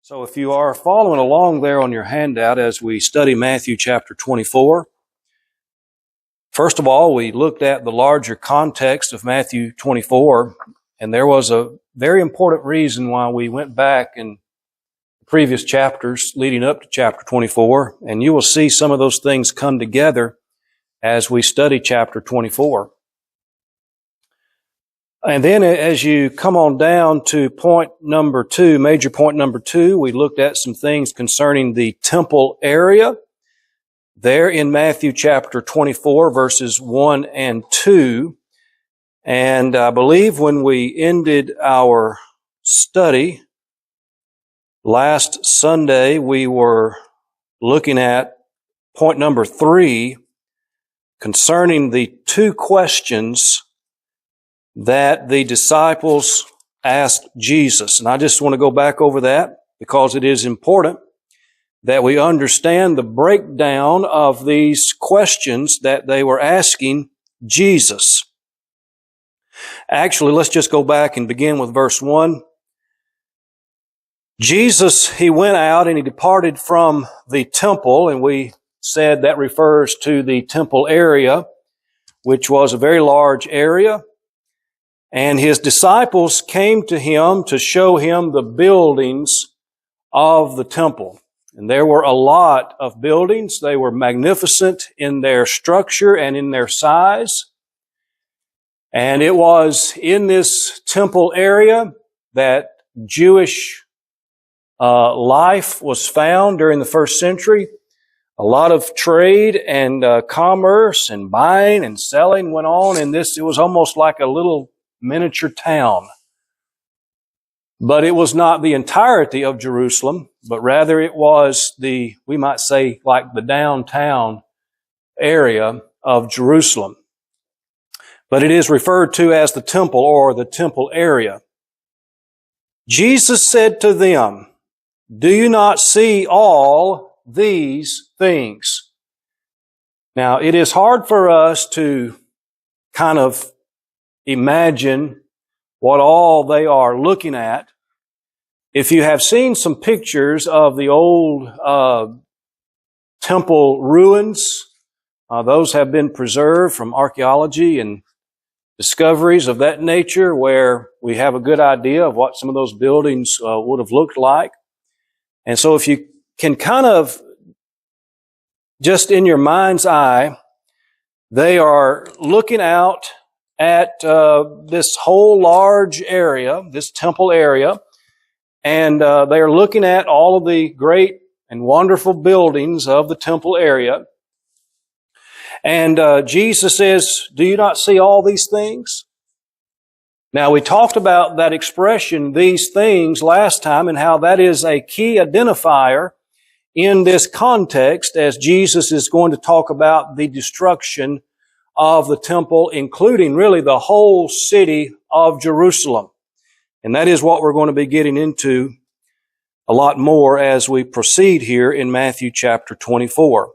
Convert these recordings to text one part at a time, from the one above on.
So if you are following along there on your handout as we study Matthew chapter 24, first of all, we looked at the larger context of Matthew 24, and there was a very important reason why we went back in the previous chapters leading up to chapter 24, and you will see some of those things come together as we study chapter 24. And then as you come on down to point number 2, major point number 2, we looked at some things concerning the temple area. There in Matthew chapter 24, verses 1 and 2. And I believe when we ended our study last Sunday, we were looking at point number 3 concerning the two questions that the disciples asked Jesus. And I just want to go back over that because it is important that we understand the breakdown of these questions that they were asking Jesus. Actually, let's just go back and begin with verse 1. Jesus, he went out and he departed from the temple, and we said that refers to the temple area, which was a very large area. And his disciples came to him to show him the buildings of the temple. And there were a lot of buildings. They were magnificent in their structure and in their size. And it was in this temple area that Jewish life was found during the first century. A lot of trade and commerce and buying and selling went on in this. It was almost like a little miniature town. But it was not the entirety of Jerusalem, but rather it was we might say, like the downtown area of Jerusalem. But it is referred to as the temple or the temple area. Jesus said to them, "Do you not see all these things?" Now, it is hard for us to kind of imagine what all they are looking at. If you have seen some pictures of the old temple ruins, those have been preserved from archaeology and discoveries of that nature, where we have a good idea of what some of those buildings would have looked like. And so if you can kind of, just in your mind's eye, they are looking out at this whole large area, this temple area, and they are looking at all of the great and wonderful buildings of the temple area. And Jesus says, "Do you not see all these things?" Now, we talked about that expression, "these things," last time, and how that is a key identifier in this context as Jesus is going to talk about the destruction of the temple, including really the whole city of Jerusalem. And that is what we're going to be getting into a lot more as we proceed here in Matthew chapter 24.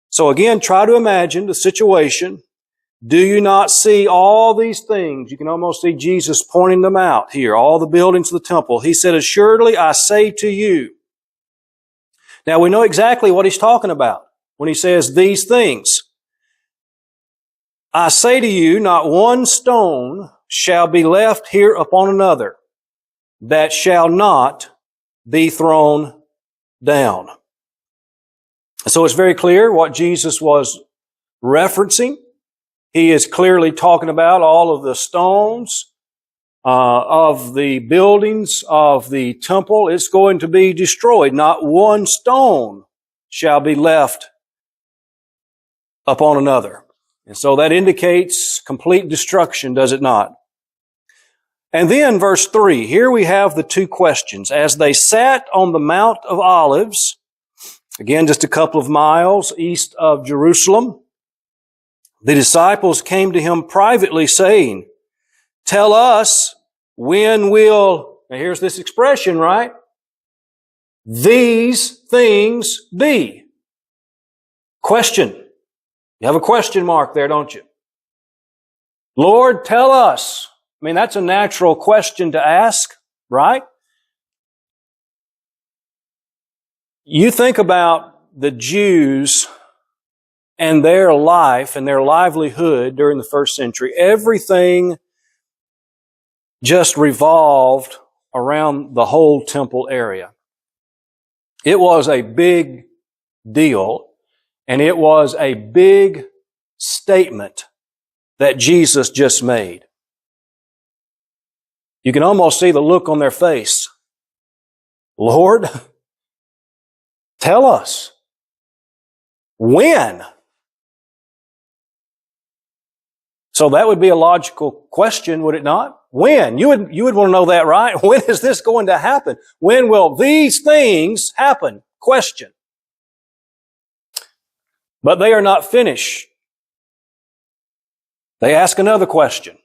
So again, try to imagine the situation. Do you not see all these things? You can almost see Jesus pointing them out here, all the buildings of the temple. He said, "Assuredly, I say to you." Now, we know exactly what he's talking about when he says these things. "I say to you, not one stone shall be left here upon another that shall not be thrown down." So it's very clear what Jesus was referencing. He is clearly talking about all of the stones of the buildings of the temple. It's going to be destroyed. Not one stone shall be left upon another. And so that indicates complete destruction, does it not? And then verse 3, here we have the two questions. As they sat on the Mount of Olives, again just a couple of miles east of Jerusalem, the disciples came to him privately saying, "Tell us, when will," now here's this expression, right? "These things be?" Question. You have a question mark there, don't you? "Lord, tell us." I mean, that's a natural question to ask, right? You think about the Jews and their life and their livelihood during the first century. Everything just revolved around the whole temple area. It was a big deal, and it was a big statement that Jesus just made. You can almost see the look on their face. Lord, tell us. When? So that would be a logical question, would it not? When? You would want to know that, right? When is this going to happen? When will these things happen? Question. But they are not finished. They ask another question.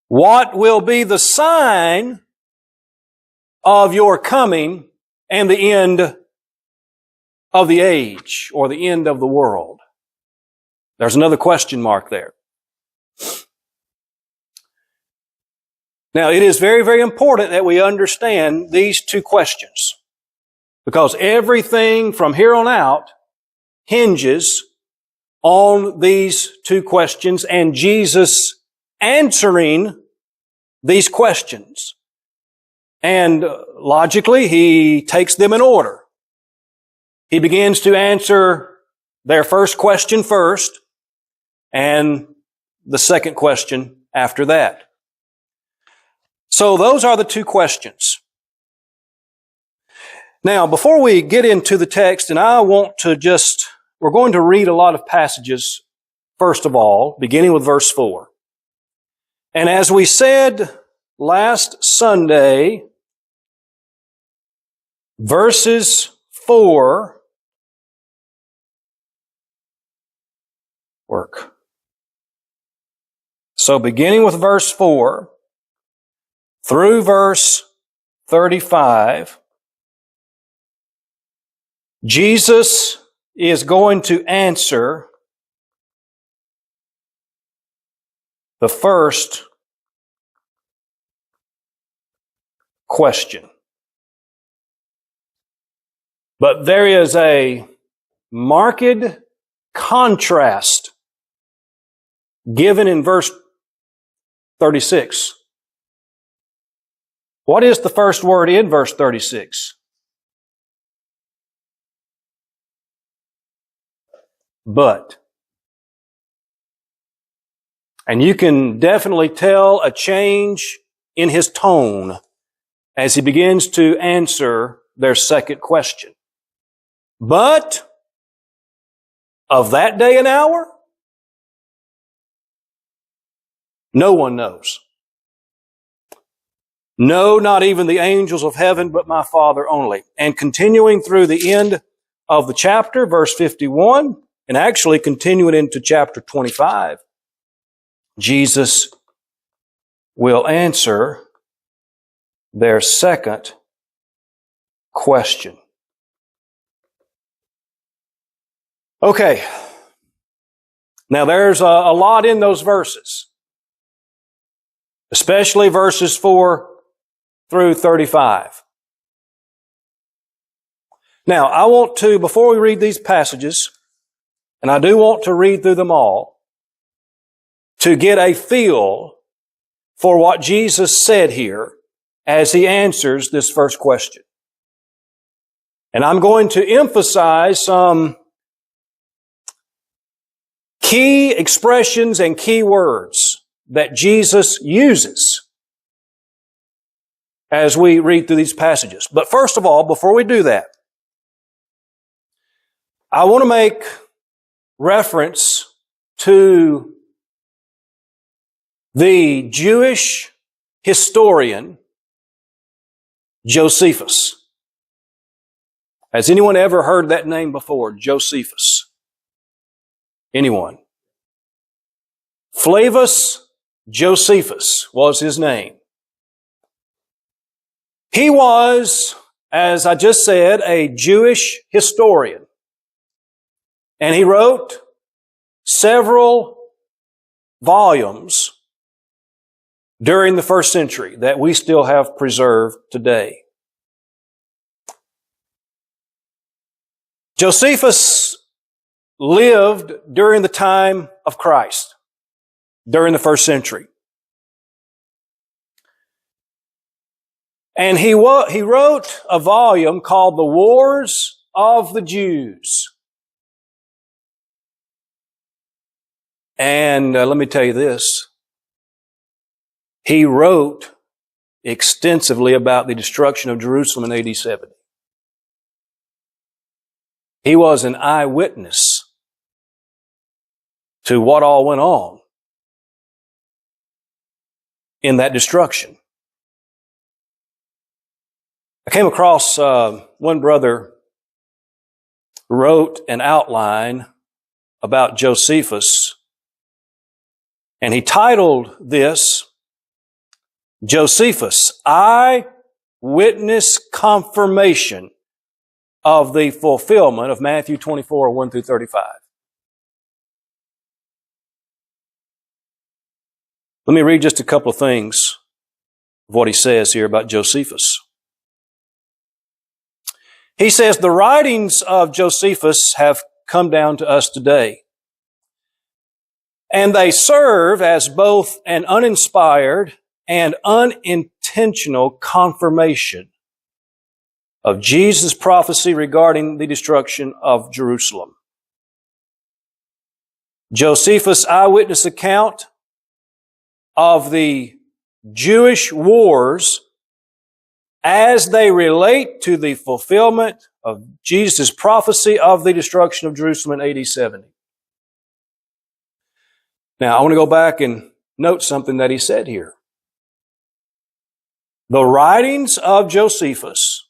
What will be the sign of your coming and the end of the age or the end of the world? There's another question mark there. Now, it is very, very important that we understand these two questions, because everything from here on out hinges on these two questions and Jesus answering these questions. And logically, He takes them in order. He begins to answer their first question first and the second question after that. So those are the two questions. Now, before we get into the text, and we're going to read a lot of passages, first of all, beginning with verse 4. And as we said last Sunday, verses 4 work. So beginning with verse 4 through verse 35, Jesus is going to answer the first question. But there is a marked contrast given in verse 36. What is the first word in verse 36? But. And you can definitely tell a change in his tone as he begins to answer their second question. But of that day and hour, no one knows. No, not even the angels of heaven, but my Father only. And continuing through the end of the chapter, verse 51, and actually continuing into chapter 25, Jesus will answer their second question. Okay. Now there's a lot in those verses, especially verses 4 through 35. Now, I want to, before we read these passages, and I do want to read through them all, to get a feel for what Jesus said here as He answers this first question. And I'm going to emphasize some key expressions and key words that Jesus uses as we read through these passages. But first of all, before we do that, I want to make reference to the Jewish historian Josephus. Has anyone ever heard that name before? Josephus. Anyone? Flavius Josephus was his name. He was, as I just said, a Jewish historian. And he wrote several volumes during the first century that we still have preserved today. Josephus lived during the time of Christ, during the first century. And he wrote a volume called The Wars of the Jews. And let me tell you this. He wrote extensively about the destruction of Jerusalem in AD 70. He was an eyewitness to what all went on in that destruction. I came across one brother wrote an outline about Josephus, and he titled this, Josephus, Eyewitness Confirmation of the Fulfillment of Matthew 24, 1 through 35. Let me read just a couple of things of what he says here about Josephus. He says, the writings of Josephus have come down to us today, and they serve as both an uninspired and unintentional confirmation of Jesus' prophecy regarding the destruction of Jerusalem. Josephus' eyewitness account of the Jewish wars as they relate to the fulfillment of Jesus' prophecy of the destruction of Jerusalem in AD 70. Now, I want to go back and note something that he said here. The writings of Josephus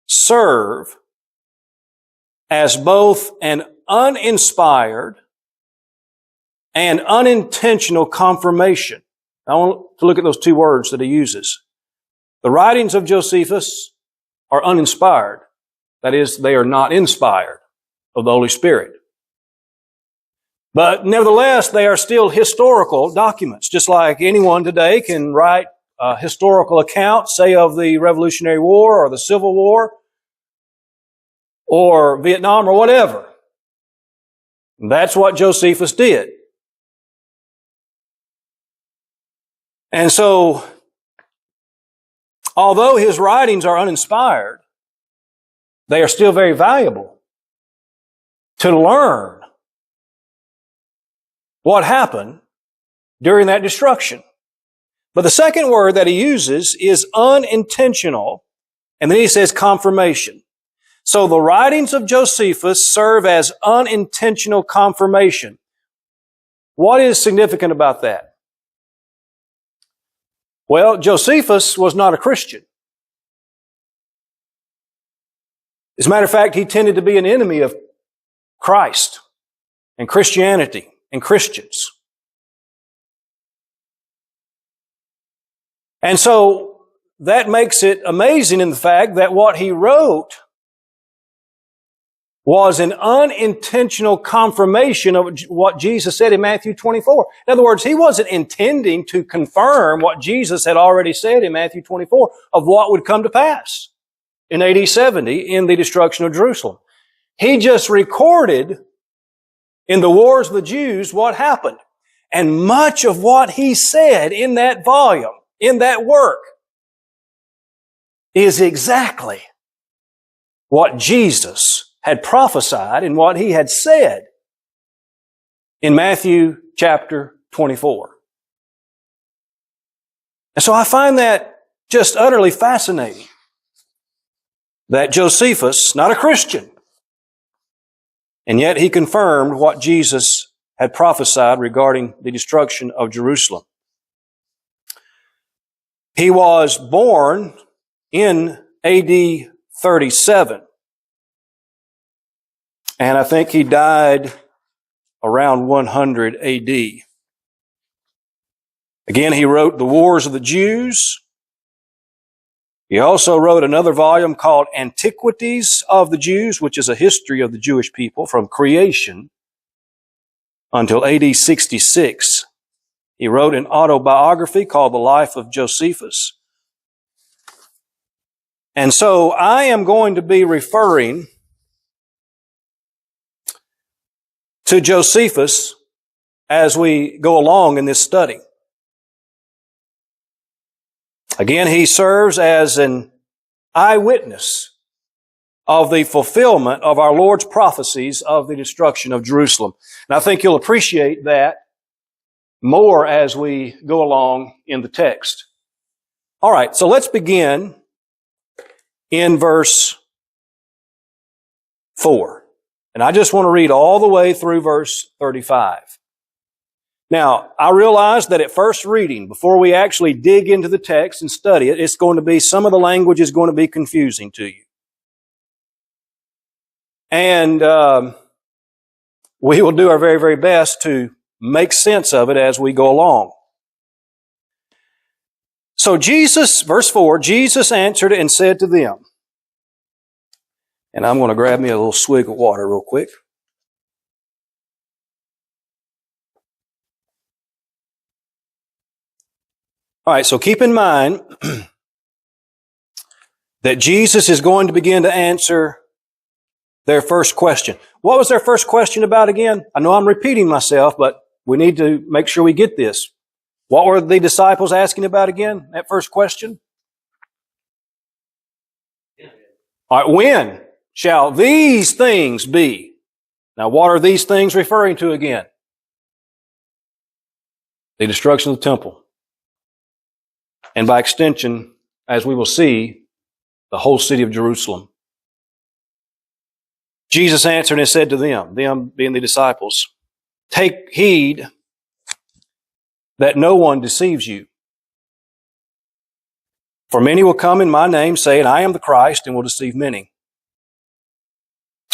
serve as both an uninspired and unintentional confirmation. I want to look at those two words that he uses. The writings of Josephus are uninspired. That is, they are not inspired of the Holy Spirit. But nevertheless, they are still historical documents, just like anyone today can write a historical account, say of the Revolutionary War or the Civil War or Vietnam or whatever. And that's what Josephus did. And so, although his writings are uninspired, they are still very valuable to learn what happened during that destruction. But the second word that he uses is unintentional, and then he says confirmation. So the writings of Josephus serve as unintentional confirmation. What is significant about that? Well, Josephus was not a Christian. As a matter of fact, he tended to be an enemy of Christ and Christianity and Christians. And so that makes it amazing in the fact that what he wrote was an unintentional confirmation of what Jesus said in Matthew 24. In other words, he wasn't intending to confirm what Jesus had already said in Matthew 24 of what would come to pass in AD 70 in the destruction of Jerusalem. He just recorded in the Wars of the Jews what happened. And much of what he said in that volume, in that work, is exactly what Jesus had prophesied and what he had said in Matthew chapter 24. And so I find that just utterly fascinating that Josephus, not a Christian, and yet he confirmed what Jesus had prophesied regarding the destruction of Jerusalem. He was born in AD 37. And I think he died around 100 AD. Again, he wrote The Wars of the Jews. He also wrote another volume called Antiquities of the Jews, which is a history of the Jewish people from creation until AD 66. He wrote an autobiography called The Life of Josephus. And so I am going to be referring to Josephus as we go along in this study. Again, he serves as an eyewitness of the fulfillment of our Lord's prophecies of the destruction of Jerusalem. And I think you'll appreciate that more as we go along in the text. All right, so let's begin in verse 4. And I just want to read all the way through verse 35. Now, I realize that at first reading, before we actually dig into the text and study it, it's going to be, some of the language is going to be confusing to you. And we will do our very, very best to make sense of it as we go along. So Jesus, verse 4, Jesus answered and said to them, and I'm going to grab me a little swig of water real quick. All right, so keep in mind that Jesus is going to begin to answer their first question. What was their first question about again? I know I'm repeating myself, but we need to make sure we get this. What were the disciples asking about again, that first question? All right, when shall these things be? Now, what are these things referring to again? The destruction of the temple. And by extension, as we will see, the whole city of Jerusalem. Jesus answered and said to them being the disciples, take heed that no one deceives you. For many will come in my name, saying, I am the Christ, and will deceive many.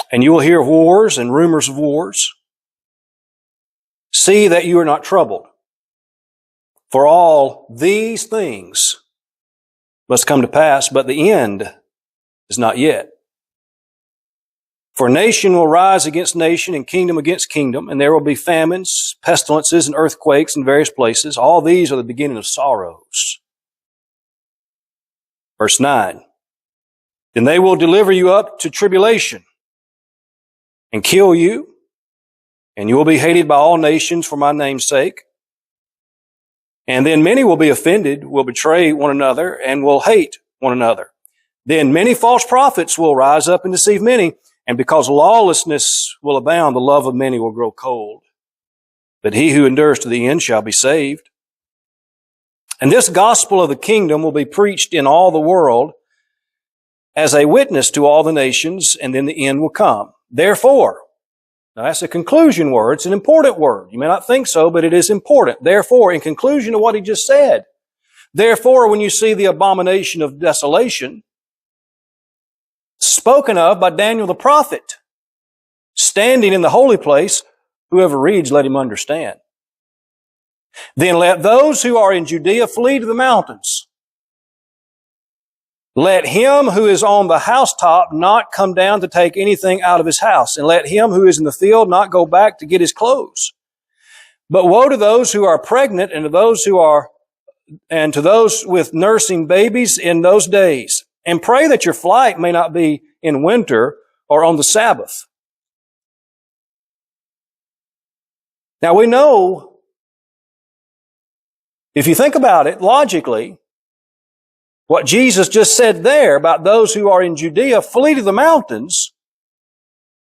And you will hear of wars and rumors of wars. See that you are not troubled. For all these things must come to pass, but the end is not yet. For nation will rise against nation and kingdom against kingdom, and there will be famines, pestilences, and earthquakes in various places. All these are the beginning of sorrows. Verse 9. Then they will deliver you up to tribulation and kill you, and you will be hated by all nations for my name's sake. And then many will be offended, will betray one another, and will hate one another. Then many false prophets will rise up and deceive many, and because lawlessness will abound, the love of many will grow cold. But he who endures to the end shall be saved. And this gospel of the kingdom will be preached in all the world as a witness to all the nations, and then the end will come. Therefore, now that's a conclusion word. It's an important word. You may not think so, but it is important. Therefore, in conclusion of what he just said, therefore, when you see the abomination of desolation spoken of by Daniel the prophet, standing in the holy place, whoever reads, let him understand. Then let those who are in Judea flee to the mountains. Let him who is on the housetop not come down to take anything out of his house, and let him who is in the field not go back to get his clothes. But woe to those who are pregnant and to those with nursing babies in those days. And pray that your flight may not be in winter or on the Sabbath. Now we know, if you think about it logically, what Jesus just said there about those who are in Judea, flee to the mountains,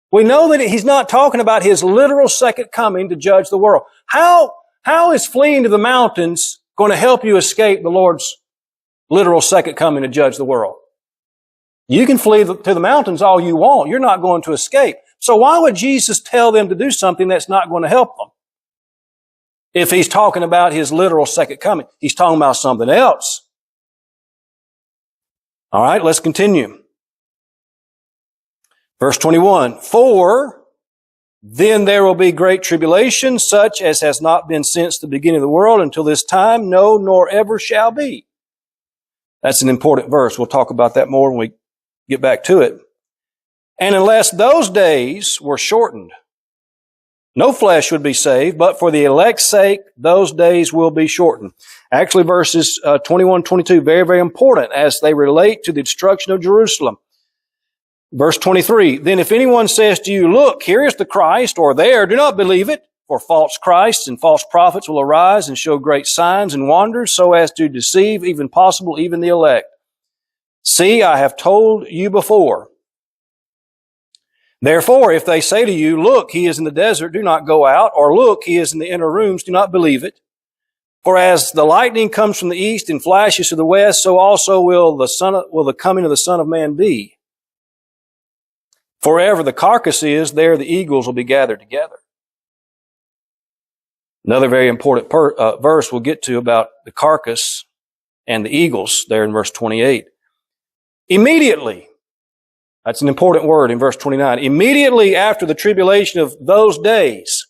we know that he's not talking about his literal second coming to judge the world. How is fleeing to the mountains going to help you escape the Lord's literal second coming to judge the world? You can flee to the mountains all you want. You're not going to escape. So why would Jesus tell them to do something that's not going to help them? If he's talking about his literal second coming, he's talking about something else. All right, let's continue. Verse 21, for then there will be great tribulation, such as has not been since the beginning of the world until this time, no, nor ever shall be. That's an important verse. We'll talk about that more when we get back to it. And unless those days were shortened, no flesh would be saved, but for the elect's sake, those days will be shortened. Actually, verses 21, 22, very, very important as they relate to the destruction of Jerusalem. Verse 23, then if anyone says to you, look, here is the Christ, or there, do not believe it, for false Christs and false prophets will arise and show great signs and wonders, so as to deceive, even possible, even the elect. See, I have told you before. Therefore, if they say to you, look, he is in the desert, do not go out, or look, he is in the inner rooms, do not believe it. For as the lightning comes from the east and flashes to the west, so also will the coming of the Son of Man be. For wherever the carcass is, there the eagles will be gathered together. Another very important verse we'll get to about the carcass and the eagles there in verse 28. Immediately, that's an important word in verse 29. Immediately after the tribulation of those days,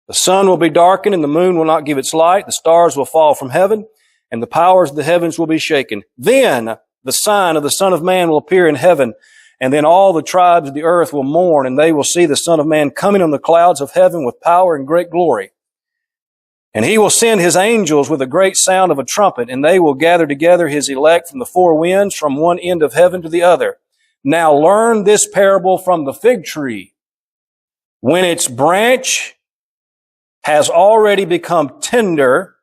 the sun will be darkened and the moon will not give its light. The stars will fall from heaven and the powers of the heavens will be shaken. Then the sign of the Son of Man will appear in heaven. And then all the tribes of the earth will mourn, and they will see the Son of Man coming on the clouds of heaven with power and great glory. And he will send his angels with a great sound of a trumpet, and they will gather together his elect from the four winds, from one end of heaven to the other. Now learn this parable from the fig tree. When its branch has already become tender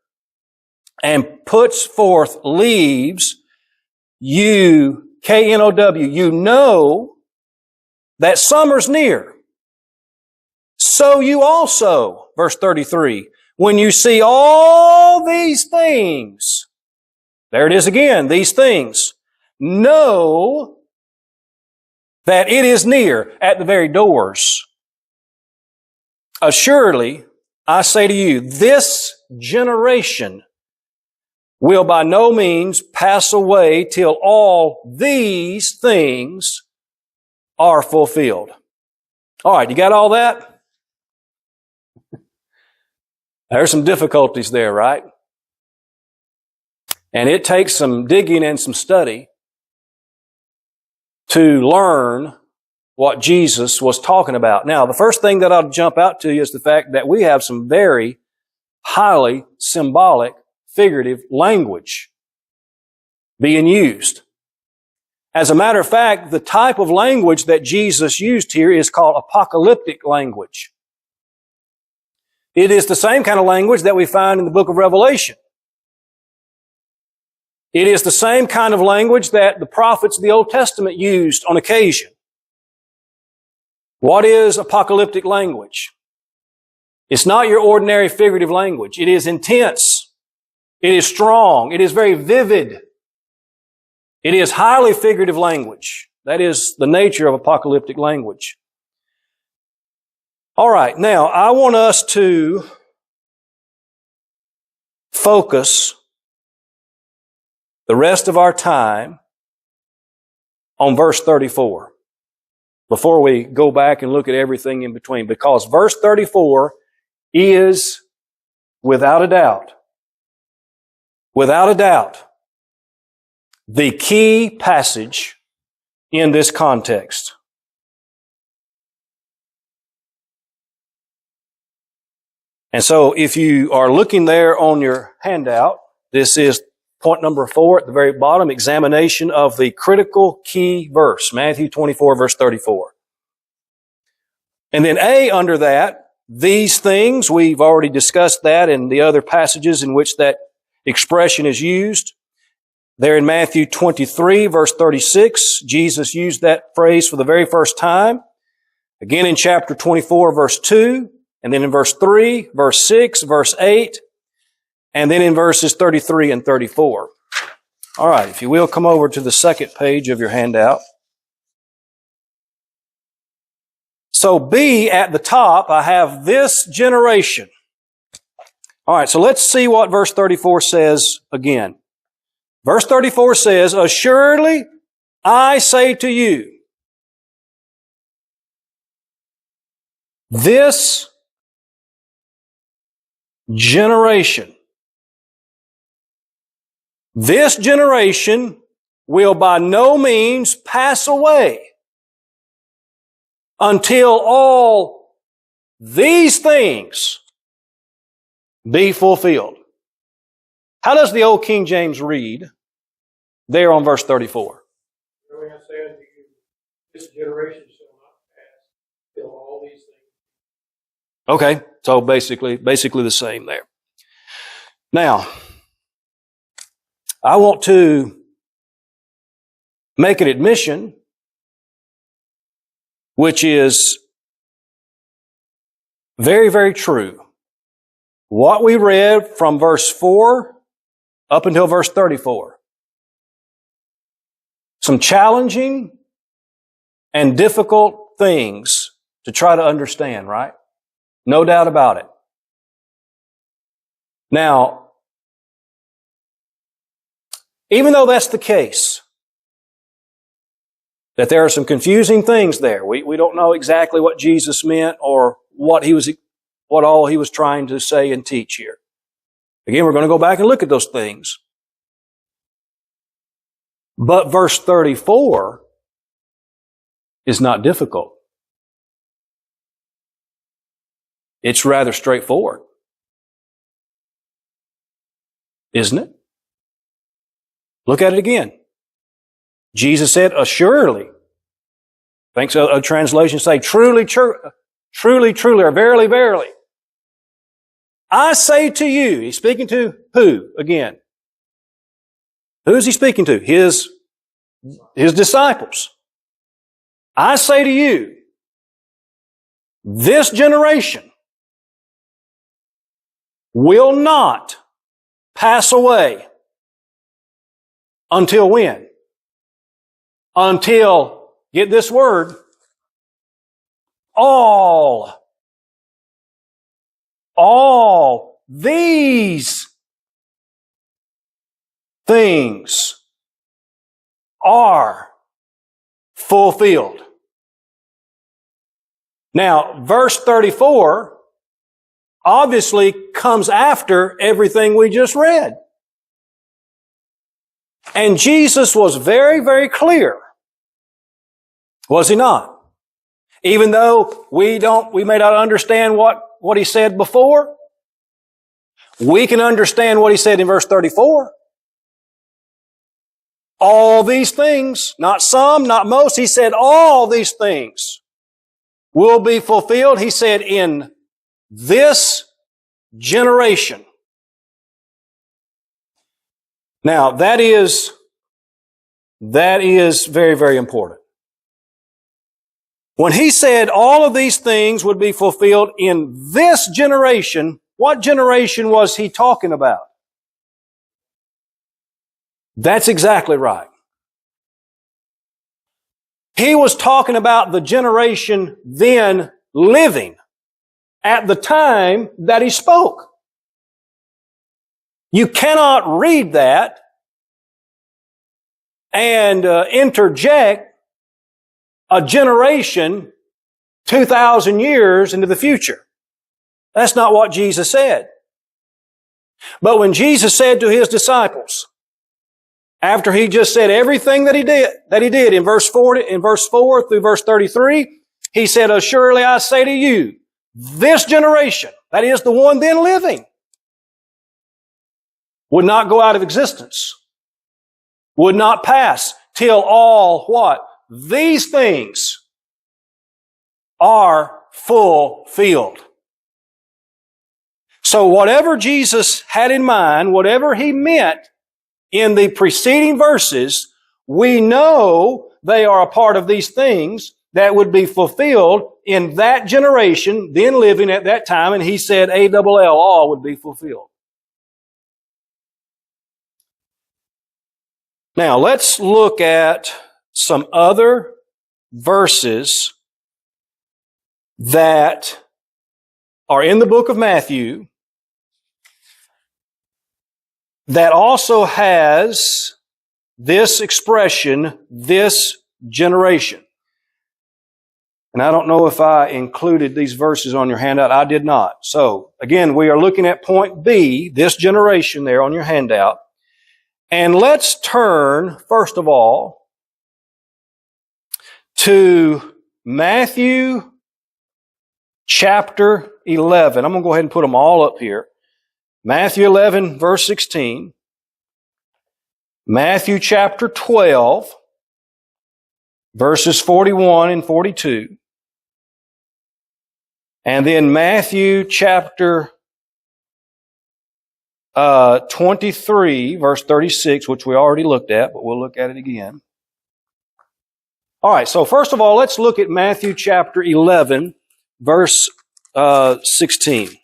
and puts forth leaves, you K-N-O-W, you know that summer's near. So you also, verse 33, when you see all these things, there it is again, these things, know that it is near at the very doors. Assuredly, I say to you, this generation will by no means pass away till all these things are fulfilled. All right, you got all that? There's some difficulties there, right? And it takes some digging and some study to learn what Jesus was talking about. Now, the first thing that I'll jump out to you is the fact that we have some very highly symbolic figurative language being used. As a matter of fact, the type of language that Jesus used here is called apocalyptic language. It is the same kind of language that we find in the book of Revelation. It is the same kind of language that the prophets of the Old Testament used on occasion. What is apocalyptic language? It's not your ordinary figurative language. It is intense. It is strong. It is very vivid. It is highly figurative language. That is the nature of apocalyptic language. All right, now I want us to focus the rest of our time on verse 34 before we go back and look at everything in between, because verse 34 is without a doubt, the key passage in this context. And so if you are looking there on your handout, this is point number 4 at the very bottom, examination of the critical key verse, Matthew 24, verse 34. And then A under that, these things, we've already discussed that in the other passages in which that expression is used. There in Matthew 23, verse 36, Jesus used that phrase for the very first time. Again in chapter 24, verse 2, and then in verse 3, verse 6, verse 8, and then in verses 33 and 34. All right, if you will, come over to the second page of your handout. So B at the top, I have this generation. All right, so let's see what verse 34 says again. Verse 34 says, assuredly, I say to you, this generation will by no means pass away until all these things be fulfilled. How does the old King James read there on verse 34? This generation shall not pass till all these things. Okay, so basically the same there. Now, I want to make an admission, which is very, very true. What we read from verse 4 up until verse 34. Some challenging and difficult things to try to understand, right? No doubt about it. Now, even though that's the case, that there are some confusing things there. We don't know exactly what Jesus meant or what all he was trying to say and teach here. Again, we're going to go back and look at those things. But verse 34 is not difficult. It's rather straightforward. Isn't it? Look at it again. Jesus said, assuredly. I think so, a translation say, truly, truly, or verily, verily. I say to you, he's speaking to who again? Who is he speaking to? His disciples. I say to you, this generation will not pass away until when? Until, get this word, all these things are fulfilled. Now, verse 34 obviously comes after everything we just read. And Jesus was very, very clear. Was he not? Even though we may not understand what he said before, we can understand what he said in verse 34. All these things, not some, not most, he said all these things will be fulfilled. He said in this generation. Now, that is very, very important. When he said all of these things would be fulfilled in this generation, what generation was he talking about? That's exactly right. He was talking about the generation then living at the time that he spoke. You cannot read that and interject a generation 2,000 years into the future. That's not what Jesus said. But when Jesus said to his disciples, after he just said everything that he did in verse 4 through verse 33, he said, "Assuredly I say to you, this generation," that is the one then living, would not go out of existence, would not pass till all what? These things are fulfilled. So whatever Jesus had in mind, whatever he meant in the preceding verses, we know they are a part of these things that would be fulfilled in that generation, then living at that time, and he said all would be fulfilled. Now, let's look at some other verses that are in the book of Matthew that also has this expression, this generation. And I don't know if I included these verses on your handout. I did not. So, again, we are looking at point B, this generation there on your handout. And let's turn, first of all, to Matthew chapter 11. I'm going to go ahead and put them all up here. Matthew 11, verse 16. Matthew chapter 12. verses 41 and 42. And then Matthew chapter 23, verse 36, which we already looked at, but we'll look at it again. All right, so first of all, let's look at Matthew chapter 11, verse 16.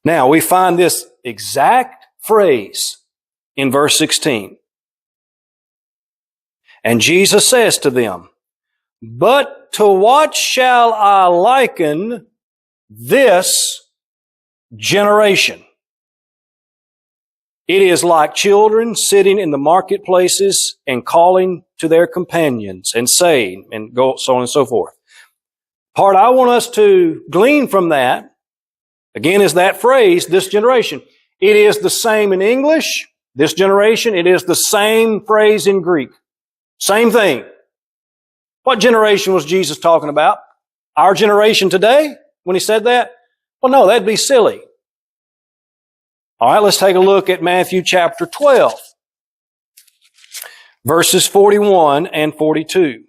Now, we find this exact phrase in verse 16. And Jesus says to them, "But to what shall I liken this generation? It is like children sitting in the marketplaces and calling to their companions and saying," and go so on and so forth. Part I want us to glean from that, again, is that phrase, this generation. It is the same in English, this generation. It is the same phrase in Greek. Same thing. What generation was Jesus talking about? Our generation today, when he said that? Well, no, that'd be silly. All right, let's take a look at Matthew chapter 12, verses 41 and 42.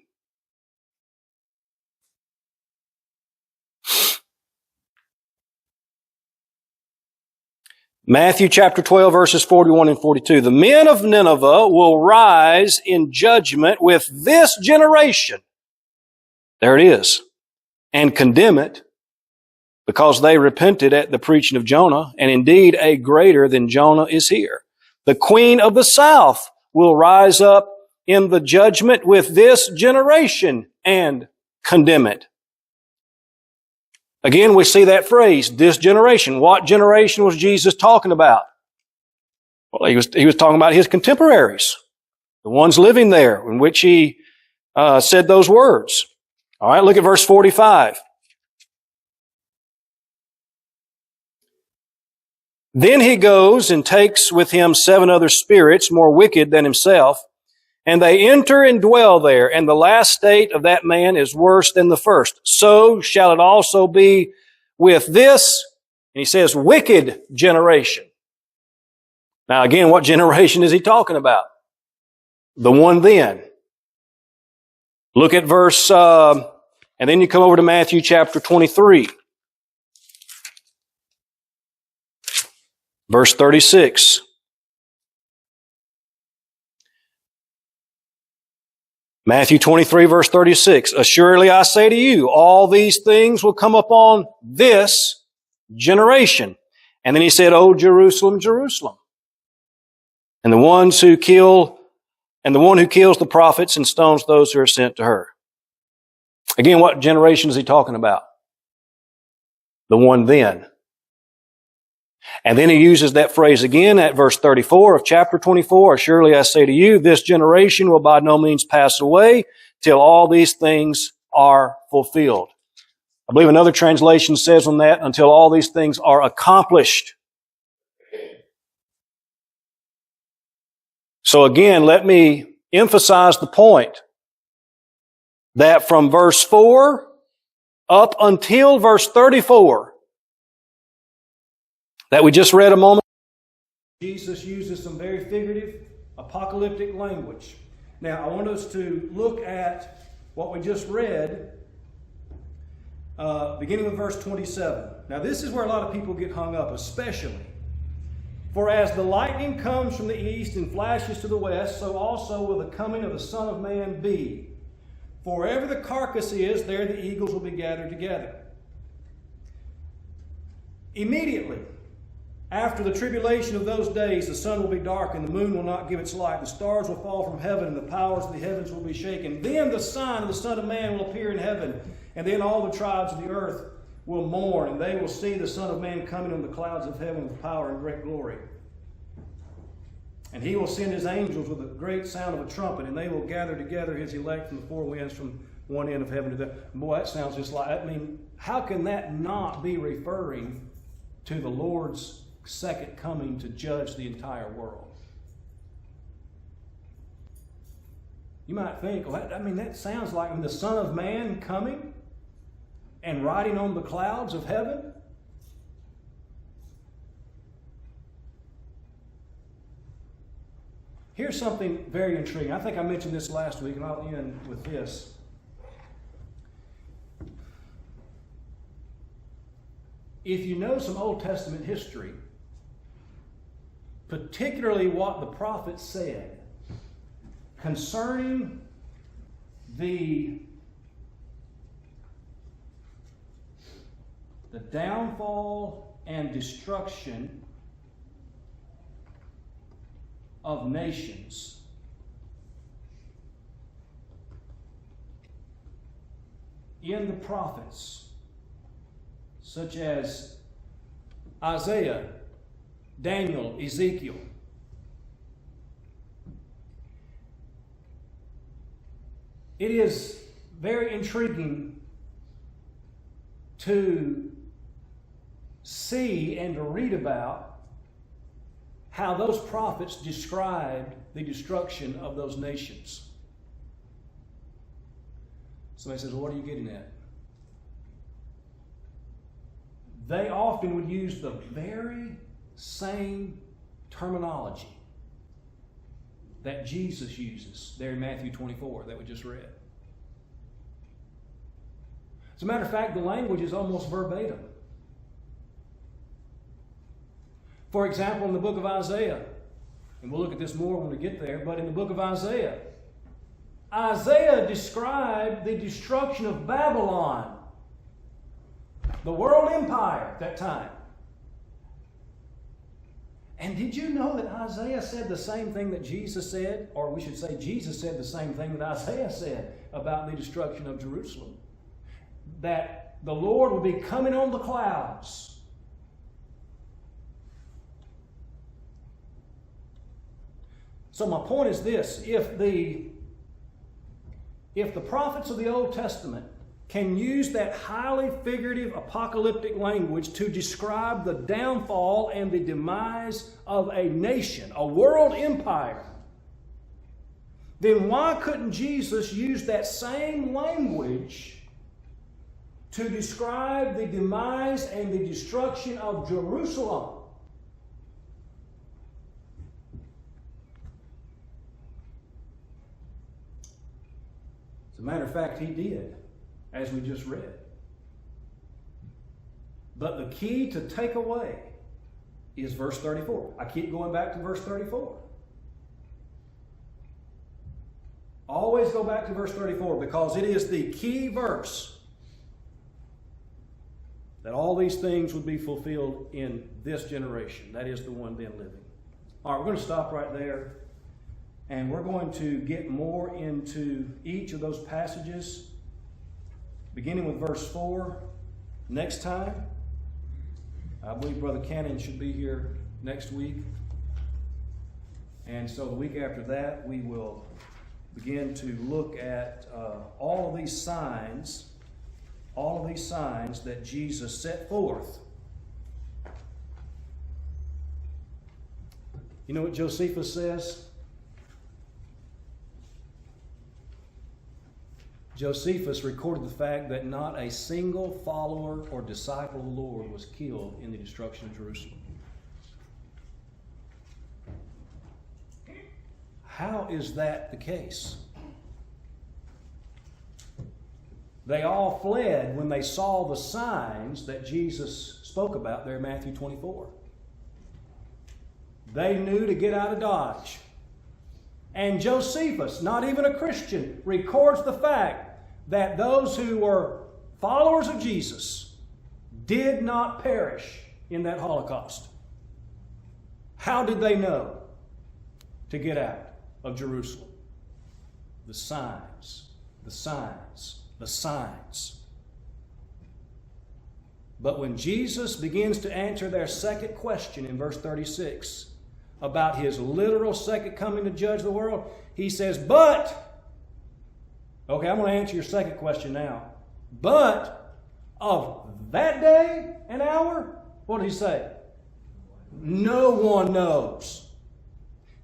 Matthew chapter 12, verses 41 and 42. "The men of Nineveh will rise in judgment with this generation." There it is. "And condemn it, because they repented at the preaching of Jonah, and indeed a greater than Jonah is here. The queen of the south will rise up in the judgment with this generation and condemn it." Again, we see that phrase, this generation. What generation was Jesus talking about? Well, he was talking about his contemporaries, the ones living there, in which he said those words. All right, look at verse 45. "Then he goes and takes with him 7 other spirits more wicked than himself, and they enter and dwell there, and the last state of that man is worse than the first. So shall it also be with this," and he says, "wicked generation." Now again, what generation is he talking about? The one then. Look at verse, and then you come over to Matthew chapter 23. Verse 36. Matthew 23, verse 36. "Assuredly I say to you, all these things will come upon this generation." And then he said, "O Jerusalem, Jerusalem, and the one who kills the prophets and stones those who are sent to her." Again, what generation is he talking about? The one then. And then he uses that phrase again at verse 34 of chapter 24. "Surely I say to you, this generation will by no means pass away till all these things are fulfilled." I believe another translation says on that, until all these things are accomplished. So again, let me emphasize the point that from verse 4 up until verse 34, that we just read a moment, Jesus uses some very figurative, apocalyptic language. Now, I want us to look at what we just read, beginning with verse 27. Now, this is where a lot of people get hung up, especially. "For as the lightning comes from the east and flashes to the west, so also will the coming of the Son of Man be. For wherever the carcass is, there the eagles will be gathered together." Immediately after the tribulation of those days, the sun will be darkened, the moon will not give its light, the stars will fall from heaven, and the powers of the heavens will be shaken. Then the sign of the Son of Man will appear in heaven, and then all the tribes of the earth will mourn, and they will see the Son of Man coming on the clouds of heaven with power and great glory. And he will send his angels with a great sound of a trumpet, and they will gather together his elect from the four winds, from one end of heaven to the other. Boy, that sounds just like, I mean, how can that not be referring to the Lord's second coming to judge the entire world? You might think, well, that sounds like the Son of Man coming and riding on the clouds of heaven. Here's something very intriguing. I think I mentioned this last week, and I'll end with this. If you know some Old Testament history, particularly what the prophet said concerning the downfall and destruction of nations, in the prophets, such as Isaiah, Daniel, Ezekiel, it is very intriguing to see and to read about how those prophets described the destruction of those nations. Somebody says, well, what are you getting at? They often would use the very same terminology that Jesus uses there in Matthew 24 that we just read. As a matter of fact, the language is almost verbatim. For example, in the book of Isaiah, and we'll look at this more when we get there, but in the book of Isaiah, Isaiah described the destruction of Babylon, the world empire at that time. And did you know that Isaiah said the same thing that Jesus said? Or we should say Jesus said the same thing that Isaiah said about the destruction of Jerusalem. That the Lord would be coming on the clouds. So my point is this: if the prophets of the Old Testament can use that highly figurative apocalyptic language to describe the downfall and the demise of a nation, a world empire, then why couldn't Jesus use that same language to describe the demise and the destruction of Jerusalem? As a matter of fact, he did, as we just read. But the key to take away is verse 34. I keep going back to verse 34. Always go back to verse 34 because it is the key verse that all these things would be fulfilled in this generation. That is the one then living. All right, we're going to stop right there. And we're going to get more into each of those passages, beginning with verse 4 next time. I believe Brother Cannon should be here next week. And so the week after that, we will begin to look at all of these signs that Jesus set forth. You know what Josephus says? Josephus recorded the fact that not a single follower or disciple of the Lord was killed in the destruction of Jerusalem. How is that the case? They all fled when they saw the signs that Jesus spoke about there in Matthew 24. They knew to get out of Dodge. And Josephus, not even a Christian, records the fact that those who were followers of Jesus did not perish in that Holocaust. How did they know to get out of Jerusalem? The signs, the signs, the signs. But when Jesus begins to answer their second question in verse 36, about his literal second coming to judge the world, he says, but, okay, I'm going to answer your second question now. But of that day and hour, what did he say? No one knows.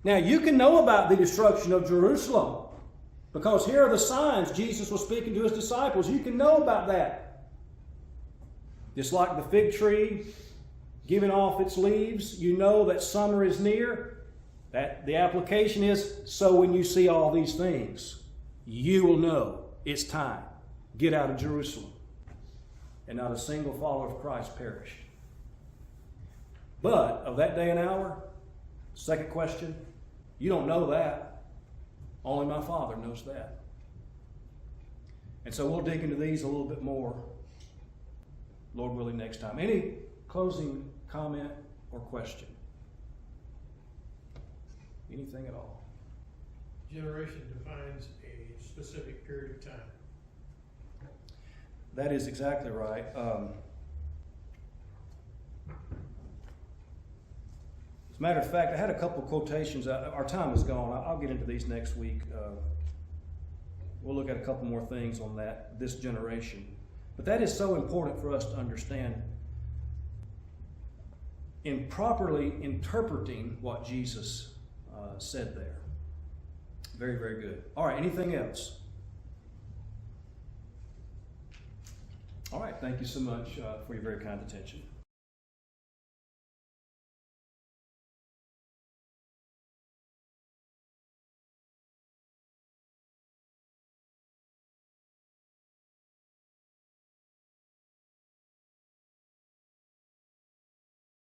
Now, you can know about the destruction of Jerusalem because here are the signs Jesus was speaking to his disciples. You can know about that. Just like the fig tree giving off its leaves, you know that summer is near. That the application is, so when you see all these things, you will know it's time. Get out of Jerusalem. And not a single follower of Christ perished. But of that day and hour, second question, you don't know that. Only my Father knows that. And so we'll dig into these a little bit more, Lord willing, next time. Any closing comment or question? Anything at all? Generation defines a specific period of time. That is exactly right. As a matter of fact, I had a couple of quotations. Our time is gone. I'll get into these next week. We'll look at a couple more things on this generation. But that is so important for us to understand in properly interpreting what Jesus said there. Very, very good. All right, anything else? All right, thank you so much for your very kind attention.